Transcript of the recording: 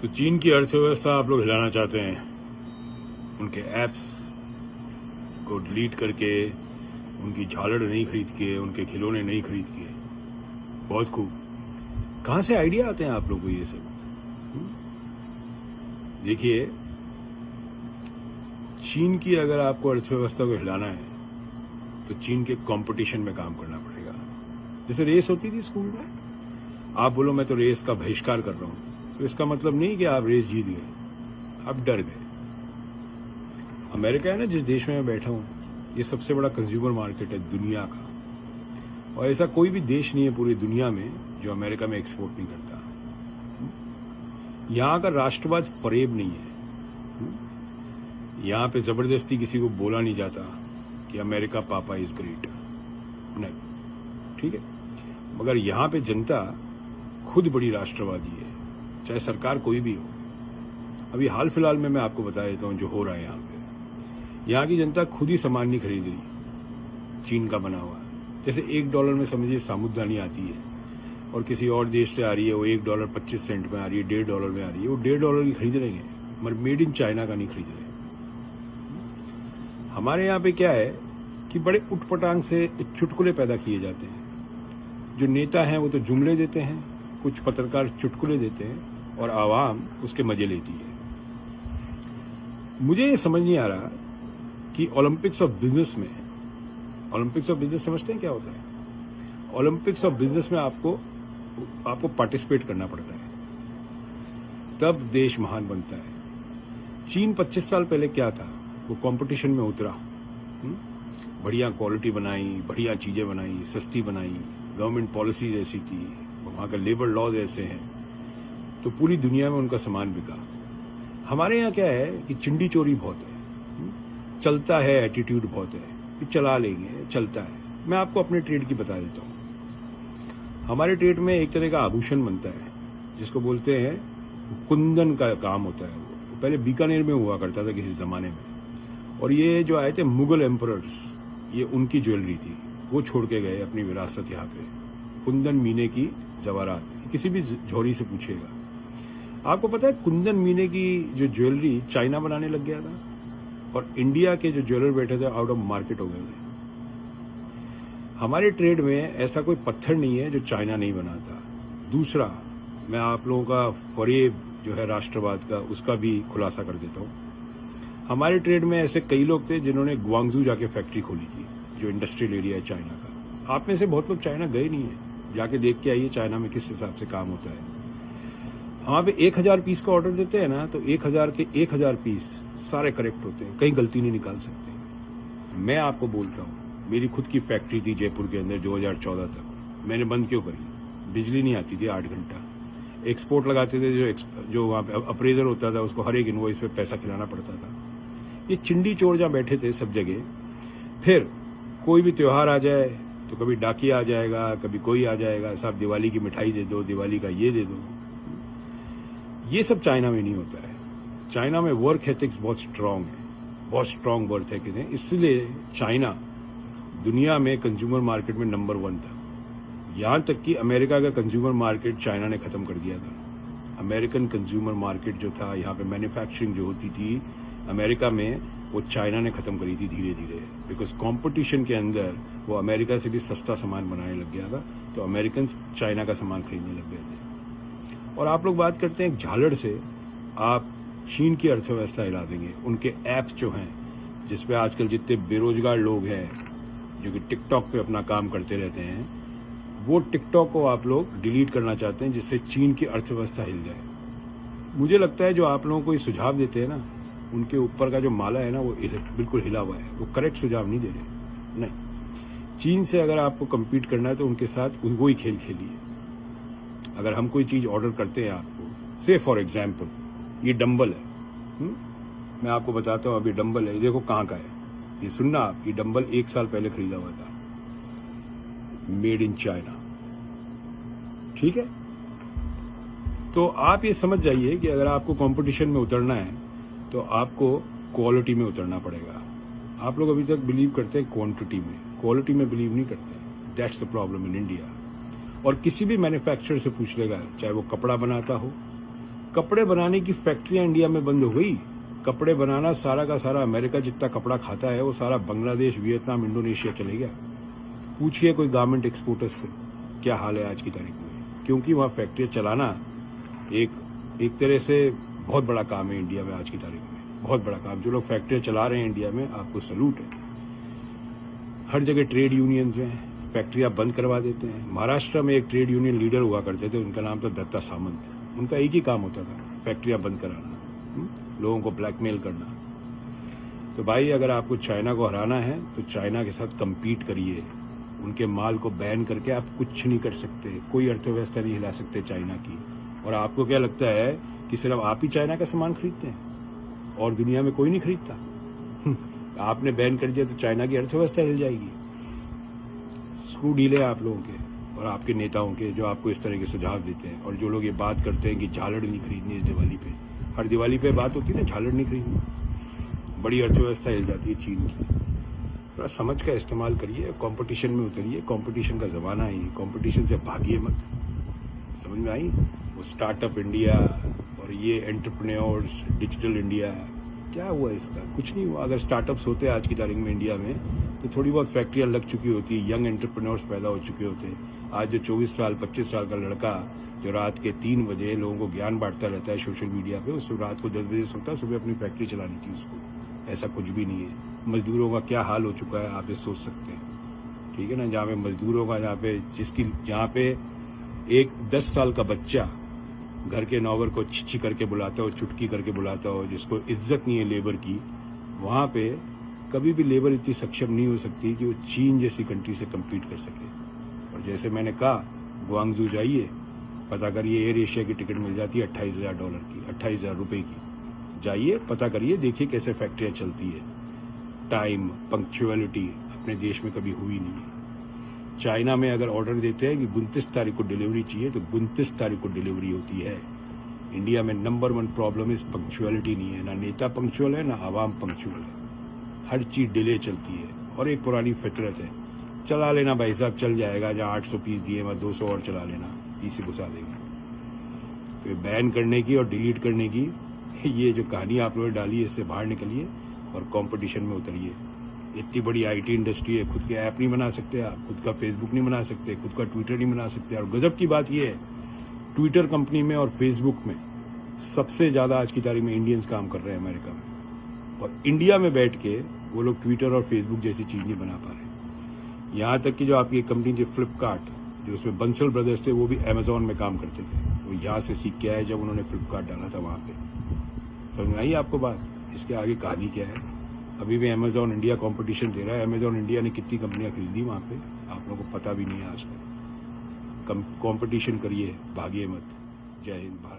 तो चीन की अर्थव्यवस्था आप लोग हिलाना चाहते हैं, उनके ऐप्स को डिलीट करके, उनकी झालड़ नहीं खरीद के, उनके खिलौने नहीं खरीद के। बहुत खूब। कहाँ से आइडिया आते हैं आप लोग को ये सब? देखिए, चीन की अगर आपको अर्थव्यवस्था को हिलाना है तो चीन के कंपटीशन में काम करना पड़ेगा। जैसे रेस होती थी स्कूल में, आप बोलो मैं तो रेस का बहिष्कार कर रहा हूं, तो इसका मतलब नहीं कि आप रेस जीत गए, आप डर गए। अमेरिका है ना, जिस देश में मैं बैठा हूं, ये सबसे बड़ा कंज्यूमर मार्केट है दुनिया का, और ऐसा कोई भी देश नहीं है पूरी दुनिया में जो अमेरिका में एक्सपोर्ट नहीं करता। यहां का राष्ट्रवाद फरेब नहीं है। यहां पे जबरदस्ती किसी को बोला नहीं जाता कि अमेरिका पापा इज ग्रेट, नहीं, ठीक है। मगर यहां पे जनता खुद बड़ी राष्ट्रवादी है, चाहे सरकार कोई भी हो। अभी हाल फिलहाल में मैं आपको बता देता हूं जो हो रहा है यहाँ पे। यहाँ की जनता खुद ही सामान नहीं खरीद रही चीन का बना हुआ। जैसे $1 में समझिए साबुदानी आती है और किसी और देश से आ रही है, वो $1.25 में आ रही है, $1.5 में आ रही है, वो $1.5 की खरीद रहे हैं, मगर मेड इन चाइना का नहीं खरीद रहे। हमारे यहाँ पे क्या है कि बड़े उटपटांग से चुटकुले पैदा किए जाते हैं। जो नेता हैं वो तो जुमले देते हैं, कुछ पत्रकार चुटकुले देते हैं और आवाम उसके मजे लेती है। मुझे ये समझ नहीं आ रहा कि ओलंपिक्स ऑफ बिजनेस में, ओलंपिक्स ऑफ बिजनेस समझते हैं क्या होता है? ओलंपिक्स ऑफ बिजनेस में आपको पार्टिसिपेट करना पड़ता है, तब देश महान बनता है। चीन 25 साल पहले क्या था, वो कंपटीशन में उतरा, बढ़िया क्वालिटी बनाई, बढ़िया चीजें बनाई, सस्ती बनाई, गवर्नमेंट पॉलिसीज ऐसी थी, वहां का लेबर लॉज ऐसे हैं, तो पूरी दुनिया में उनका सामान बिका। हमारे यहाँ क्या है कि चिंडी चोरी बहुत है, चलता है, एटीट्यूड बहुत है कि चला लेंगे, चलता है। मैं आपको अपने ट्रेड की बता देता हूँ। हमारे ट्रेड में एक तरह का आभूषण बनता है जिसको बोलते हैं कुंदन का काम होता है। वो पहले बीकानेर में हुआ करता था किसी जमाने में, और ये जो आए थे मुगल एम्परर्स, ये उनकी ज्वेलरी थी, वो छोड़ के गए अपनी विरासत यहाँ पे। कुंदन मीने की जवाहरात, किसी भी झोरी से पूछेगा। आपको पता है कुंदन मीने की जो ज्वेलरी चाइना बनाने लग गया था, और इंडिया के जो ज्वेलर बैठे थे आउट ऑफ मार्केट हो गए थे। हमारे ट्रेड में ऐसा कोई पत्थर नहीं है जो चाइना नहीं बनाता। दूसरा, मैं आप लोगों का फरेब जो है राष्ट्रवाद का, उसका भी खुलासा कर देता हूँ। हमारे ट्रेड में ऐसे कई लोग थे जिन्होंने ग्वांगजू जाके फैक्ट्री खोली थी, जो इंडस्ट्रियल एरिया है चाइना का। आप में से बहुत लोग चाइना गए नहीं है, जाके देख के आइए चाइना में किस हिसाब से काम होता है। वहां पे 1000 पीस का ऑर्डर देते हैं ना, तो 1000 के 1000 पीस सारे करेक्ट होते हैं, कहीं गलती नहीं निकाल सकते। मैं आपको बोलता हूँ, मेरी खुद की फैक्ट्री थी जयपुर के अंदर 2014 तक। मैंने बंद क्यों करी? बिजली नहीं आती थी 8 घंटा। एक्सपोर्ट लगाते थे, जो वहां पे अप्रेजर होता था उसको हर एक इनवॉइस पे पैसा खिलाना पड़ता था। ये चिंडी चोर जहाँ बैठे थे सब जगह। फिर कोई भी त्योहार आ जाए तो कभी डाकिया आ जाएगा, कभी कोई आ जाएगा, साहब दिवाली की मिठाई दे दो, दिवाली का ये दे दो। ये सब चाइना में नहीं होता है। चाइना में वर्क एथिक्स बहुत स्ट्रांग है, बहुत स्ट्रांग वर्क एथिक्स है। इसलिए चाइना दुनिया में कंज्यूमर मार्केट में नंबर 1 था। यहां तक कि अमेरिका का कंज्यूमर मार्केट चाइना ने खत्म कर दिया था। अमेरिकन कंज्यूमर मार्केट जो था, यहाँ पे मैन्युफैक्चरिंग जो होती थी अमेरिका में, वो चाइना ने खत्म करी थी धीरे धीरे। बिकॉज कंपटीशन के अंदर वो अमेरिका से भी सस्ता सामान बनाने लग गया था, तो अमेरिकन चाइना का सामान खरीदने लग गए थे। और आप लोग बात करते हैं झालड़ से आप चीन की अर्थव्यवस्था हिला देंगे। उनके ऐप्स जो हैं, जिसपे आजकल जितने बेरोजगार लोग हैं जो कि टिकटॉक पे अपना काम करते रहते हैं, वो टिकटॉक को आप लोग डिलीट करना चाहते हैं, जिससे चीन की अर्थव्यवस्था हिल जाए। मुझे लगता है जो आप लोगों को ये सुझाव देते हैं ना, उनके ऊपर का जो माला है ना, वो बिल्कुल हिला हुआ है। वो करेक्ट सुझाव नहीं दे रहे। नहीं, चीन से अगर आपको कम्पीट करना है तो उनके साथ वही खेल खेलिए। अगर हम कोई चीज ऑर्डर करते हैं आपको, से फॉर एग्जाम्पल ये डंबल है, मैं आपको बताता हूँ, अभी डंबल है, ये देखो कहाँ का है, ये सुनना आप, ये डंबल 1 साल पहले खरीदा हुआ था, मेड इन चाइना, ठीक है। तो आप ये समझ जाइए कि अगर आपको कंपटीशन में उतरना है तो आपको क्वालिटी में उतरना पड़ेगा। आप लोग अभी तक बिलीव करते हैं क्वांटिटी में, क्वालिटी में बिलीव नहीं करते। That's the problem in India. और किसी भी मैन्युफैक्चरर से पूछ लेगा, चाहे वो कपड़ा बनाता हो, कपड़े बनाने की फैक्ट्रियां इंडिया में बंद हो गई। कपड़े बनाना सारा का सारा अमेरिका जितना कपड़ा खाता है वो सारा बांग्लादेश, वियतनाम, इंडोनेशिया चले गया। पूछिए कोई गारमेंट एक्सपोर्टर्स से क्या हाल है आज की तारीख में, क्योंकि वहाँ फैक्ट्रियाँ चलाना एक तरह से बहुत बड़ा काम है इंडिया में आज की तारीख में, बहुत बड़ा काम। जो लोग फैक्ट्रियाँ चला रहे हैं इंडिया में, आपको सलूट है। हर जगह ट्रेड यूनियंस हैं, फैक्ट्रियाँ बंद करवा देते हैं। महाराष्ट्र में एक ट्रेड यूनियन लीडर हुआ करते थे, उनका नाम था दत्ता सामंत। उनका एक ही काम होता था, फैक्ट्रियाँ बंद कराना, लोगों को ब्लैकमेल करना। तो भाई अगर आपको चाइना को हराना है तो चाइना के साथ कम्पीट करिए। उनके माल को बैन करके आप कुछ नहीं कर सकते, कोई अर्थव्यवस्था नहीं हिला सकते चाइना की। और आपको क्या लगता है कि सिर्फ आप ही चाइना का सामान खरीदते हैं और दुनिया में कोई नहीं खरीदता? आपने बैन कर दिया तो चाइना की अर्थव्यवस्था हिल जाएगी। स्क्रू ढीले आप लोगों के और आपके नेताओं के, जो आपको इस तरह के सुझाव देते हैं। और जो लोग ये बात करते हैं कि झालड़ नहीं खरीदनी इस दिवाली पे, हर दिवाली पे बात होती है ना, झालड़ नहीं खरीदनी, बड़ी अर्थव्यवस्था हिल जाती है चीन की। थोड़ा समझ का इस्तेमाल करिए, कंपटीशन में उतरिए। कंपटीशन का ज़माना है, कंपटीशन से भागिए मत। समझ में आई? वो स्टार्टअप इंडिया और ये एंटरप्रेन्योर्स, डिजिटल इंडिया, क्या हुआ इसका? कुछ नहीं हुआ। अगर स्टार्टअप्स होते आज की तारीख में इंडिया में तो थोड़ी बहुत फैक्ट्रियाँ लग चुकी होती, यंग एंटरप्रेन्योर्स पैदा हो चुके होते। आज जो 24 साल 25 साल का लड़का जो रात के 3 बजे लोगों को ज्ञान बांटता रहता है सोशल मीडिया पे, उस रात को 10 बजे सोता है, सुबह अपनी फैक्ट्री चलानी थी उसको। ऐसा कुछ भी नहीं है। मजदूरों का क्या हाल हो चुका है आप ये सोच सकते हैं, ठीक है ना? जहाँ पे मजदूरों का, जहाँ पे एक 10 साल का बच्चा घर के नौकर को छिछी करके बुलाता हो, चुटकी करके बुलाता हो, जिसको इज्जत नहीं है लेबर की, वहाँ पे कभी भी लेबर इतनी सक्षम नहीं हो सकती कि वो चीन जैसी कंट्री से कम्पीट कर सके। और जैसे मैंने कहा, ग्वांगजू जाइए, पता करिए एयर एशिया की टिकट मिल जाती है $28,000 की, $28,000 की। जाइए, पता करिए, देखिए कैसे फैक्ट्रियाँ चलती है। टाइम, पंक्चुअलिटी अपने देश में कभी हुई नहीं है। चाइना में अगर ऑर्डर देते हैं कि 29 तारीख को डिलीवरी चाहिए तो 29 तारीख को डिलीवरी होती है। इंडिया में नंबर 1 प्रॉब्लम इस पंक्चुअलिटी नहीं है। ना नेता पंक्चुअल है, ना आवाम पंक्चुअल है। हर चीज़ डिले चलती है और एक पुरानी फितरत है। चला लेना भाई साहब, चल जाएगा। जहाँ 800 पीस दिए वहाँ 200 और चला लेना, पीस घुसा देंगे। तो ये बैन करने की और डिलीट करने की ये जो कहानी आप लोगों ने डाली है, इससे बाहर निकलिए और कंपटीशन में उतरिए। इतनी बड़ी आईटी इंडस्ट्री है, खुद के ऐप नहीं बना सकते आप, खुद का फेसबुक नहीं बना सकते, खुद का ट्विटर नहीं बना सकते। और गजब की बात यह है, ट्विटर कंपनी में और फेसबुक में सबसे ज़्यादा आज की तारीख में इंडियंस काम कर रहे हैं अमेरिका में। और इंडिया में बैठ के वो लोग ट्विटर और फेसबुक जैसी चीज़ नहीं बना पा रहे। यहाँ तक कि जो आपकी कंपनी थी फ्लिपकार्ट, जो उसमें बंसल ब्रदर्स थे, वो भी अमेजोन में काम करते थे। वो यहाँ से सीख के आए जब उन्होंने फ्लिपकार्ट डाला था वहाँ पे। समझ में आई आपको बात? इसके आगे कहानी क्या है? अभी भी अमेजोन इंडिया कंपटीशन दे रहा है। अमेजोन इंडिया ने कितनी कंपनियां खरीदी वहाँ पे, आप लोगों को पता भी नहीं है आज तक। कंपटीशन करिए, भागिए मत। जय हिंद, भारत।